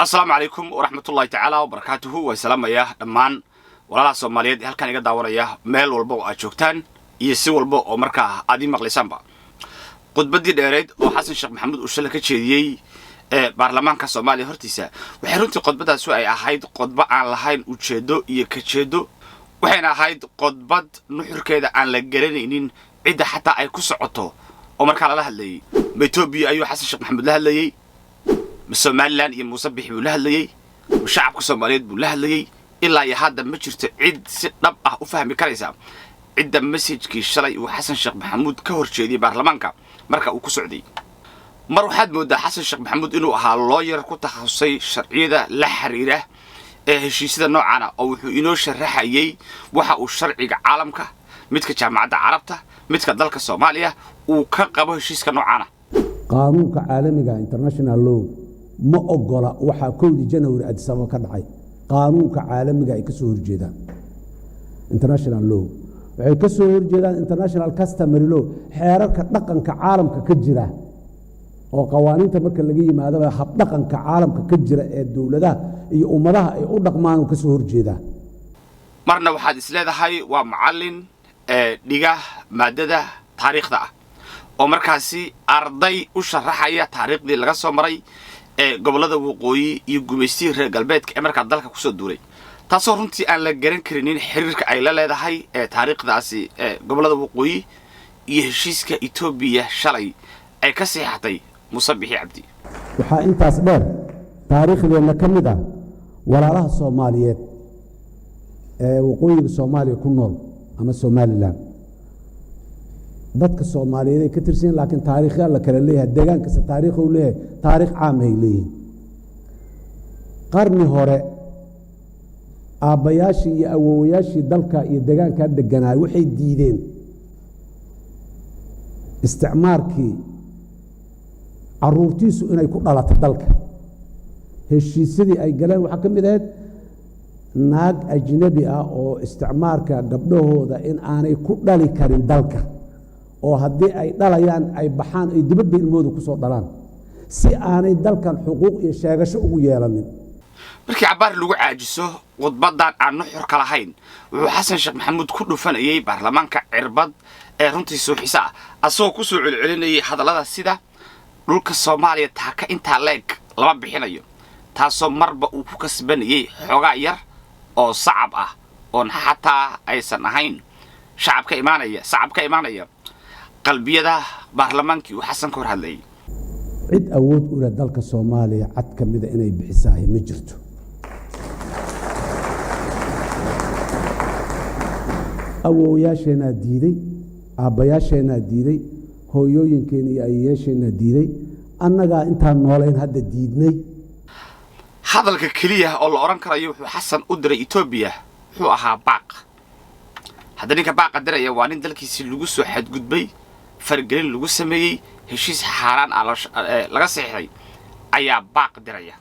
السلام عليكم ورحمة الله تعالى وبركاته وسلام يا دمان ولا Soomaaliyeed halkan iga daawanaya meel walba oo aad joogtaan iyo si walba oo markaa aad maqlaysanba qodbadii dheereed oo Xasan Sheekh Maxamuud uu shalay ka jeediyay baarlamaanka Soomaaliya hortiisa waxay runtii qodbadaas ay ahayd qodba aan lahayn ujeedo iyo ka jeedo waxayna ahayd qodbad nuxurkeeda aan la garanaynin cid xataa ay ku socoto oo markaa la hadlayay Ethiopia ayuu Xasan Sheekh Maxamuud la hadlayay Somaliland iyo Muuse Bixi buu la hadlayay shacabka Soomaaliyeed buu la hadlayay ilaa iyo hadda ma jirto cid si dhab ah u fahmi karaysa cidda message-kii shalay uu Xasan Sheekh Maxamuud ka horjeediyay baarlamaanka marka uu ku socday mar waxaad moodaa Xasan Sheekh Maxamuud inuu ahaa lawyer ku takhasusay sharciyada la xiriira ee heshiisyada noocan ah oo wuxuu inoo sharaxayay waxa uu sharciga caalamka midka jaamacadda Carabta midka dalka Soomaaliya uu ka qabo heshiiska noocan ah qaanuunka caalamiga international law ma ogola waxa 1 January Addis Ababa ka dhacay qaanuunka caalamiga ay ka soo horjeedaan international law waxay ka soo horjeedaan international customary law xeerarka dhaqanka caalamka ka jira oo qawaaniinta marka laga yimaado hab dhaqanka caalamka ka jira ee dawladaha iyo ummadaha ay u dhaqmaan ka soo horjeedaan marna waxaad isleedahay waa macallin dhiga maadada taariikhda ah oo markaasi arday u sharaxaya taariikhdii laga soo maray gobolada waqooyi iyo gumeystii reer galbeedka ee markaa dalka ku soo duulay taasoo runtii aan la garan karin xiriirka ay la leedahay taariikhdaasi gobolada waqooyi iyo heshiiska Ethiopia shalay ay ka saxiixatay Muuse Bixi Cabdi waxa intaas dheer taariikhdeena ka mid ah walaalaha Soomaaliyeed ee waqooyiga Soomaaliya ku nool ama Somaliland dadka Soomaaliyeed ka tirsan laakiin taariikhda la kala leeyahay deegaanka taariikh uu leeyahay taariikh caam ah leeyahay qarni hore aabayaashii iyo awoowayaashii dalka iyo deegaanka deganaa waxay diideen isticmaalkii caruurtiisu inay ku dhalato dalka heshiisyadii ay galeen waxa kamid ah naag ajnabi ah oo isticmaalka gabdhahooda in aanay ku dhali karin dalka oo haddii ay dhalayaan ay baxaan ay dibadda ilmoodu ku soo dhalaan si aanay dalkan xuquuq iyo sheegasho ugu yeelanin markii cabaar lagu caajiso wadbadan aan nuxur kala hayn wuxuu Xasan Sheekh Maxamuud ku dhufanayay baarlamaanka cirbad ee runtii soo xiisa asoo ku soo celcelinayay hadallada sida dhulka Soomaaliya taaka inta leeg lama bixinayo taasoo marba uu ku kasbanayay xogaa yar oo sacab ah oo xataa aysan ahayn shacabka imaanaya qalbiyada baarlamaankii uu Xasan ka hor hadlayay cid awood u leh dalka Soomaaliya cad kamida inay bixisahay ma jirto awooyaasheena diiday aabayaasheena diiday hooyooyinkeena iyo ayeesheena diiday annaga intaan nooleyn hadda diidnay hadalka kaliya oo la oran karayo wuxuu Xasan u diray Ethiopia wuxuu ahaa baaq hadda ninka baaq diraya waa nin dalkiisa lagu soo xadgudbay fargelin lagu sameeyay heshiis xaraan laga saxiixay ayaa baaq diraya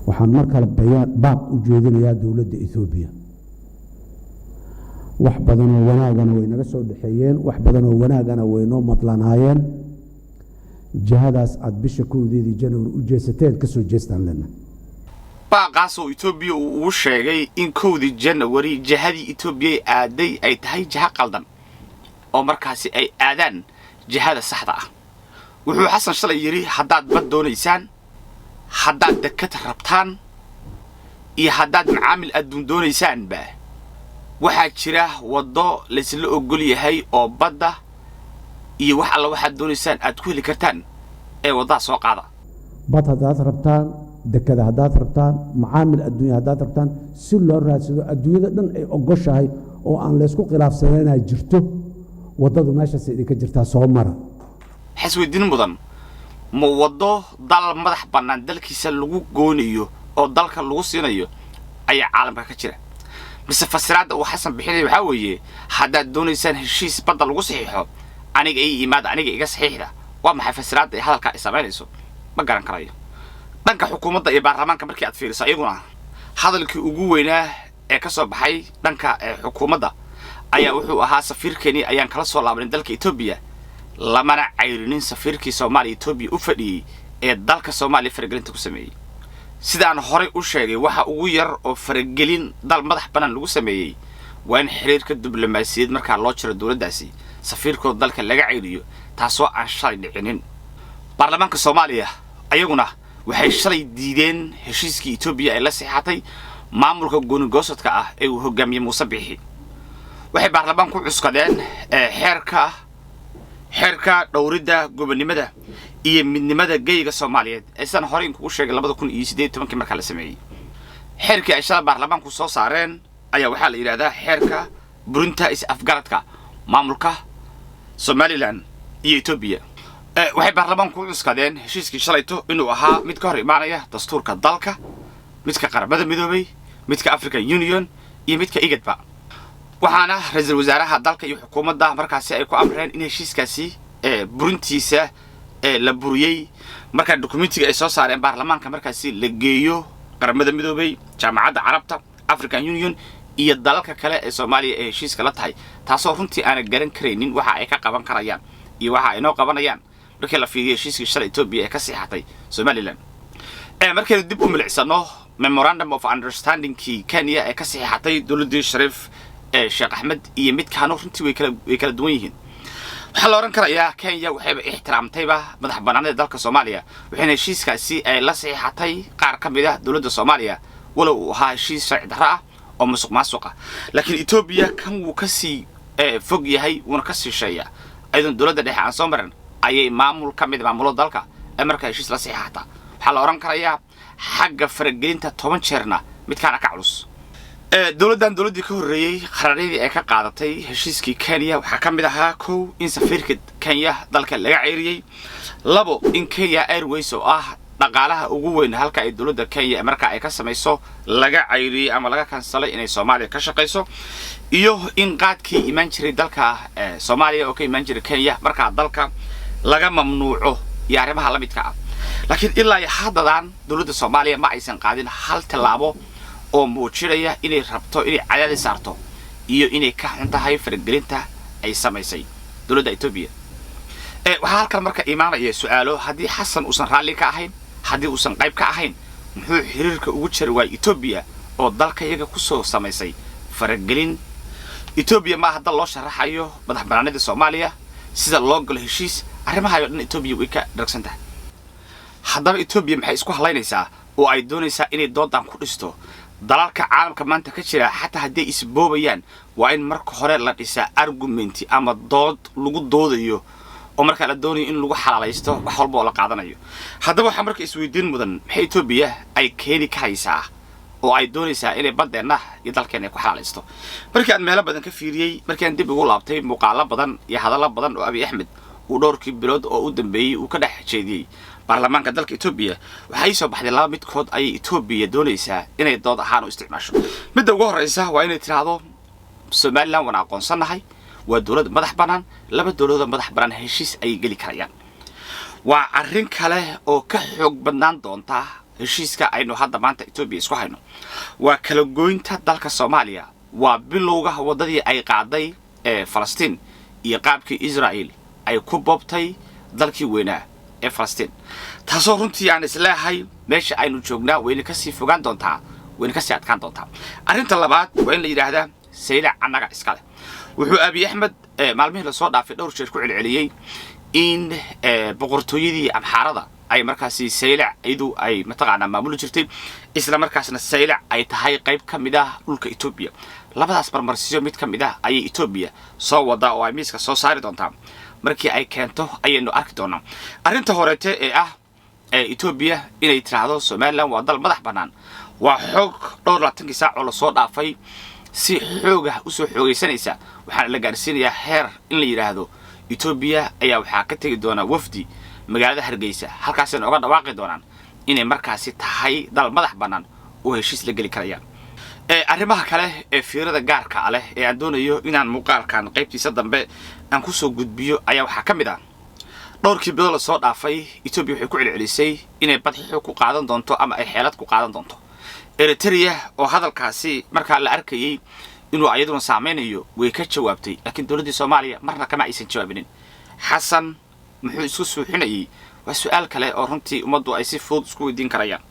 waxaan markale baaq u jeedinayaa dawladda Ethiopia wax badan oo wanaagana way naga soo dhaxeeyeen wax badan oo wanaagana way noo madlanaayeen jihadaas aad bisha 1 January u jeesateen ka soo jeestaan lana baaqaas oo Ethiopia uu sheegay in 1 January jihadii Ethiopia aaday ay tahay jiha qaldan oo markaasi ay aadaan jihada saxda ah wuxuu Xasan shalay yiri haddaad bad doonaysaan haddaad dekad rabtaan iyo haddaad macaamil adduun doonaysaan ba waxaa jira wado la isla ogol yahay oo badda iyo wax alla waxaad doonaysaan aad ku heli kartaan ee wadada soo qaada bad haddaad rabtaan dekada haddaad rabtaan macaamil adduun haddaad rabtaan si loo raadsado adduunyada dhan ay ogoshahay oo aan la isku khilaafsanay jirto wadadu meesha si idinka jirtaa soo mara xisweydin mudan ma wado dal madax bannaan dalkiisa lagu goonayo oo dalka lagu siinayo ayaa caalamka ka jira mise fasiraada uu Xasan bixinay waxa weeye haddaad doonaysaan heshiis badda lagu saxiixo aniga aniga iga saxiixda waa maxay fasiraada ay hadalka ay sameynayso ma garan karayo dhanka xukuumadda iyo baarlamaanka markii aad fiiriso ayaguna hadalkii ugu weynaa ee ka soo baxay dhanka xukuumadda ayaa wuxuu ahaa safiirkeeni ayaan kala soo laabanay dalka Ethiopia lamana cayrinin safiirkii Soomaaliya Ethiopia u fadhiyay ee dalka Soomaaliya fargelinta ku sameeyay sidaan horey u sheegay waxa ugu yar oo faragelin dal madax bannaan lagu sameeyey waa in xiriirka diblomaasiyadeed markaa loo jiro dowladdaasi safiirkooda dalka laga ceyriyo taasoo aan shalay dhicinin baarlamaanka Soomaaliya ayaguna waxay shalay diideen heshiiskii Itoobiya ay la saxiixatay maamulka gooni-goosadka ah ee uu hogaamiyey Muuse Biixi waxay baarlamaanku cuskadeen xeerka dhowridda gobonimada iyo midnimada geyga Soomaaliyeed aysan horey ugu sheegay 2018 marka la sameeyay xeerkii ay shalay baarlamaanku soo saareen ayaa waxaa la yiraahdaa xeerka burinta is-afgaradka maamulka Somaliland iyo Itoobiya waxay baarlamaanku cuskadeen heshiiskii shalayto inuu ahaa mid ka hor imaanaya dastuurka dalka midka qaramada midoobay midka African Union iyo midka IGAD-ba waxaana ra'iisul wasaaraha dalka iyo xukuumadda markaasi ay ku amreen in heshiiskaasi burintiisa la buriyay marka dokumentiga ay soo saareen baarlamaanka markaasi la geeyo qaramada midoobay jaamacadda carabta African Union iyo dalalka kale ee Soomaaliya ee heshiiska la tahay taasoo runtii aan garan kareynin waxa ay ka qaban karayaan iyo waxa ay noo qabanayaan markii la fiiriyo heshiiskii shalay Itoobiya ee ka saxiixatay Somaliland markii dib u milicsano memorandum of understanding ki Kenya ee ka saxiixatay dawladda Shariif Sheekh Ahmed iyo mid kaano runtii way kala duwan yihiin waxa la oran karayaa Kenya waxay ixtiraamtayba madax bannaanida dalka Soomaaliya waxayna heshiiskaasi ay la saxiixatay qaar ka mid ah dawladda Soomaaliya walow uu ahaa heshiis sharci darro ah oo musuqmaasuq ah laakiin Itoobiya kan uu ka sii fog yahay una ka sii sheeya aydan dawladda dhexe aan soo marin ayay maamul ka mid maamulo dalka marka heshiis la saxiixata waxa la oran karayaa xagga faragelinta 10 jeerna mid kana ka culus dawladdii ka horreeyay qararadii ay ka qaadatay heshiiskii Kenya waxa ka mid ahaa kow in safiirka Kenya dalka laga ceyriyay labo in Kenya Airways oo ah dhaqaalaha ugu weyn halka ay dawladda Kenya marka ay ka samayso laga ceyriyay ama laga kansalay inay Soomaaliya ka shaqeyso iyo in qaadkii iman jiray dalka Soomaaliya oo ka iman jiray Kenya marka dalka laga mamnuuco yaarimaha la midka ah laakiin ilaa haddadan dawladda Soomaaliya ma aysan qaadin hal talaabo oo muujinaya inay rabto inay cadaadis saarto iyo inay ka xuntahay faragelinta ay samaysay dawladda Itoobiya waxa halkan marka iimaanaya su'aalo hadii Xasan uusan raali ka ahayn hadii uusan qayb ka ahayn muxuu xiriirka ugu jiray waa Itoobiya oo dalka iyaga ku soo samaysay faragelin Itoobiya ma hadda loo sharaxayo madax bannaanida Soomaaliya sida loo galo heshiis arrimaha ay dhan Itoobiya way ka dhagsantahay haddaba Itoobiya maxay isku halaynaysaa oo ay doonaysaa inay doodan ku dhisto dalalka caalamka maanta ka jira xataa hadii isboobayaan waa in marka hore la dhisaa argument ama dood lagu doodayo oo marka la doonayo in lagu xalaalaysto wax walba oo la qaadanayo haddaba waxa marka isweydiin mudan maxay Itoobiya ay keeni karaysaa oo ay doonaysaa inay badeena iyo dalkeena ay ku xalaalaysto markii aan meelo badan ka fiiriyay markii aan dib ugu laabtay muuqaalo badan iyo hadallo badan oo Abiy Ahmed uu dhowrkii bilood oo u dambeeyay uu ka dhex jeediyay baarlamaanka dalka Itoobiya waxay soo baxday laba midkood ay Itoobiya doonaysaa inay dood ahaan u isticmaasho midda ugu horeysa waa inay tiraahdo Somaliland wana aqoonsanahay waa dawlad madax bannaan laba dawladood madax bannaan heshiis ay gali karayaan waa arrin kale oo ka xoog badnaan doonta heshiiska aynu hadda maanta Itoobiya isku hayno waa kala goynta dalka Soomaaliya waa bilowga wadadii ay qaaday Falastiin iyo qaabkii Israel ay ku boobtay dalkii weynaa Falastiin taasoo runtii aan islaahay meesha aynu joognaa wayna ka sii fogaan doontaa wayna ka sii adkaan doontaa arrinta labaad waa in la yiraahdaa saylac annaga iskale wuxuu Abiy Ahmed maalmihii la soo dhaafay dhowr jeer ku celceliyay in boqortooyadii Amxaarada ay markaasi saylac iyadu ay mataqaanaa maamul jirtay isla markaasna saylac ay tahay qayb ka mid ah dhulka Itoobiya labadaas marmarsiyo mid ka mid ah ay Itoobiya soo wada oo ay miiska soo saari doontaa markii ay keento ayaynu arki doonaa arrinta horeete ee ah Itoobiya inay tiraahdo Somaliland waa dal madax bannaan waa xoog dhowr 20 saac oo la soo dhaafay si xoog ah u soo xoogaysanaysa waxaan la gaarsiinayaa heer in la yiraahdo Itoobiya ayaa waxa ka tagi doona wafdi magaalada Hargeysa halkaas ay uga dhawaaqi doonaan inay markaasi tahay dal madax bannaan oo heshiis la gali karayaan arrimaha kale ee fiirada gaarka ah leh ee aan doonayo inaan muuqaalkan qaybtiisa dambe aan ku soo gudbiyo ayaa waxa ka mid ah dhowrkii bilood la soo dhaafay Itoobiya waxay ku celcelisay inay badxo ku qaadan doonto ama ay xeelad ku qaadan doonto Eritrea oo hadalkaasi marka la arkayay inuu ayaduna saameynayo way ka jawaabtay laakiin dawladda Soomaaliya marna kama aysan jawaabinin Xasan muxuu isku suuxinayay waa su'aal kale oo runtii umadu ay si fudud isku weydiin karayaan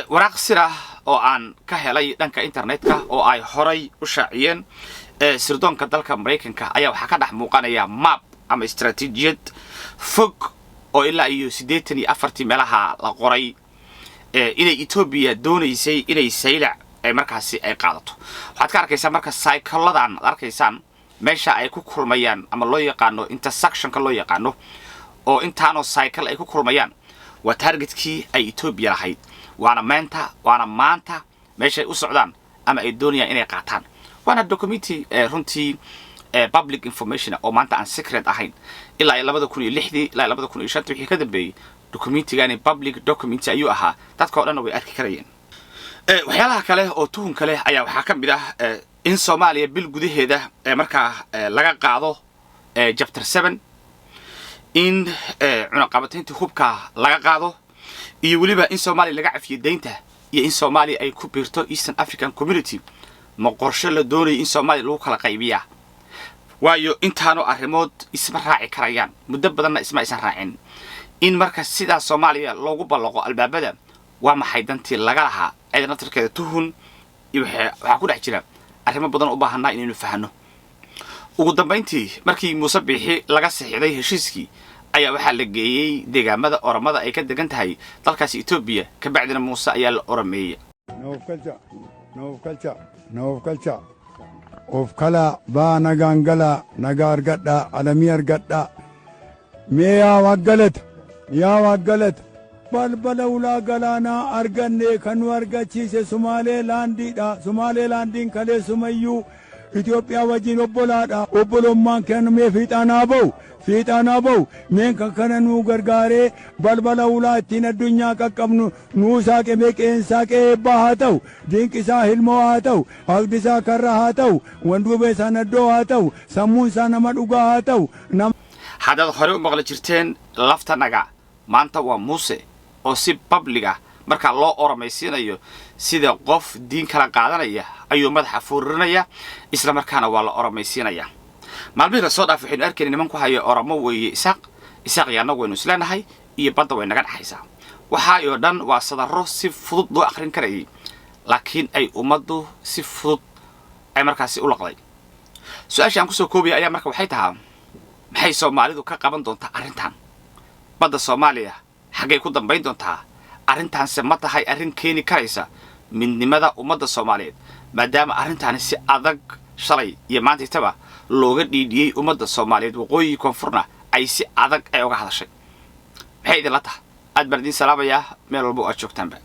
waraaq sir ah oo aan ka helay dhanka internetka oo ay horay u shaaciyeen sirdoonka dalka Mareykanka ayaa waxa ka dhex muuqanaya map ama istaraatiijiyad fog oo ilaa iyo 84 meelaha la qoray inay Ethiopia doonaysay inay saylac ay markaasi ay qaadato waxaad ka arkaysaa marka cycle-ladan arkaysaan meesha ay ku kulmayaan ama loo yaqaano intersection-ka loo yaqaano oo intaano cycle ay ku kulmayaan waa targetkii ay Ethiopia lahayd waana maanta meesha ay u socdaan ama ay doonayaan inay qaataan waana documentary runtii public information oo maanta aan secret ahayn ilaa 2006 ilaa 2005 wixii ka dambeeyay documentary public document ayuu ahaa dadka oo dhan way arki karayeen waxyaalaha kale oo tuhun kale ayaa waxa ka mid ah in Soomaaliya bil gudaheeda marka laga qaado chapter 7 in cunaqabataynta hubka laga qaado iyo waliba in Soomaaliya laga cafiyo deynta iyo in Soomaaliya ay ku biirto Eastern African Community ma qorshe la doonayo in Soomaaliya lagu kala qaybiyaa waayo intaano arrimood isma raaci karayaan muddo badanna isma aysan raacin in marka sida Soomaaliya loogu ballaqo albaabada waa maxay dantii laga lahaa ciidan tarkeeda tuhun iyo waxa ku dhex jira arrimo badan u baahanaa inaynu fahanno ugu dambeyntii markii Muuse Biixi laga saxiixday heshiiskii ayaa waxa la geeyay deegaamada Oromada ay ka degan tahay dalkaas Ethiopia ka bacdina Muuse ayaa la orameeyay no culture of kala ba nagangala nagar gadda alamiyar gadda me ya wagalet balbala ula galana arganne kanu argachise Somalilandin kale sumayyu Ethiopia wajin obbolomman kan me fiixana bau men kana nu gargaare balbala ula ittiin addunyaa qaqqabnu nu saaqe meeqeen saaqe haa ta'u dinqisaa hilmoo haa ta'u haqdisaa karra haa ta'u wanduubee sanaddoo haa ta'u sammuun isaa nama dhugaa haa ta'u haddaad hore u maqli jirteen laftanaga maanta waa Muuse oo si public ah marka loo oramaysiinayo sida qof diin kala qaadanaya ayuu madaxa fuurinaya isla markaana waa la oramaysiinaya maalmihiina soo dhaaf waxaynu arkayna niman ku haya oramo weeye isaaq yaana waynu isleenahay iyo badda way naga dhaxaysaa waxa iyo dhan waa sadarro si fudud loo akhrin karayay laakiin ay ummaddu si fudud ay markaasi u laqday su'aasha aan ku soo koobay ayaa marka waxay tahay maxay Soomaalidu ka qaban doontaa arrintan badda Soomaaliya xagee ku dambayn doontaa arrintan se ma tahay arrin keeni karaysa midnimada ummadda Soomaaliyeed maadaama arrintan si adag shalay iyo maantaba looga dhiidiyay ummadda Soomaaliyeed waqooyi koonfurna ay si adag ay uga hadashay maxay idin la tahay aad bardin salaamaya meel walba oo aad joogtaanba